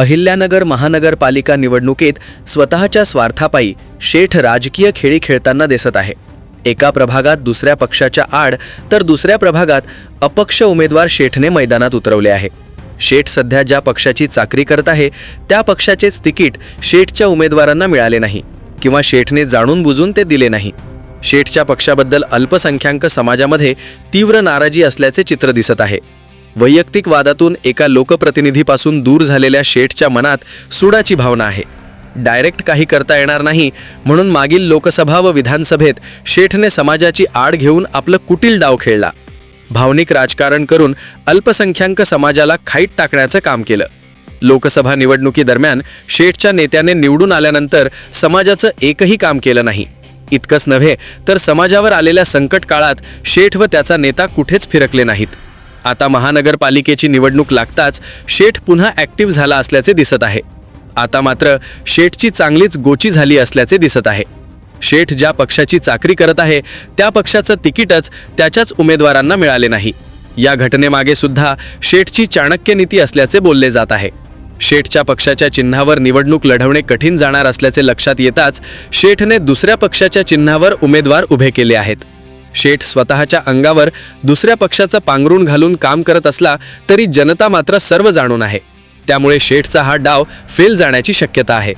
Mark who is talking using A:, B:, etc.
A: अहिल्यानगर महानगरपालिका निवडणुकीत स्वतःच्या स्वार्थापायी शेठ राजकीय खेळी खेळताना दिसत आहे। एका प्रभागात दुसऱ्या पक्षाच्या आड तर दुसऱ्या प्रभागात अपक्ष उमेदवार शेठने मैदानात उतरवले आहे। शेठ सध्या ज्या पक्षाची चाकरी करत आहे त्या पक्षाचेच तिकीट शेठच्या उमेदवारांना मिळाले नाही किंवा शेठने जाणून बुजून ते दिले नाही। शेठच्या पक्षाबद्दल अल्पसंख्याक समाजामध्ये तीव्र नाराजी असल्याचे चित्र दिसत आहे। वैयक्तिक वादातून एका लोकप्रतिनिधीपासून दूर झालेल्या शेठच्या मनात सुडाची भावना आहे। डायरेक्ट काही करता येणार नाही म्हणून मागील लोकसभा व विधानसभेत शेठने समाजाची आड घेऊन आपलं कुटील डाव खेळला। भावनिक राजकारण करून अल्पसंख्याक समाजाला खाईत टाकण्याचं काम केलं। लोकसभा निवडणुकीदरम्यान शेठच्या नेत्याने निवडून आल्यानंतर समाजाचं एकही काम केलं नाही। इतकंच नव्हे तर समाजावर आलेल्या संकट काळात शेठ व त्याचा नेता कुठेच फिरकले नाहीत। आता महानगरपालिकेची निवडणूक लागताच शेठ पुन्हा ॲक्टिव्ह झाला असल्याचे दिसत आहे। आता मात्र शेठची चांगलीच गोची झाली असल्याचे दिसत आहे। शेठ ज्या पक्षाची चाकरी करत आहे त्या पक्षाचं तिकीटच त्याच्याच उमेदवारांना मिळाले नाही। या घटनेमागे सुद्धा शेठची चाणक्य नीती असल्याचे बोलले जात आहे। शेठच्या पक्षाच्या चिन्हावर निवडणूक लढवणे कठीण जाणार असल्याचे लक्षात येताच शेठने दुसऱ्या पक्षाच्या चिन्हावर उमेदवार उभे केले आहेत। शेठ स्वतःच्या अंगावर दुसऱ्या पक्षाचं पांघरून घालून काम करत असला तरी जनता मात्र सर्व जाणून आहे। त्यामुळे शेठचा हा डाव फेल जाण्याची शक्यता आहे।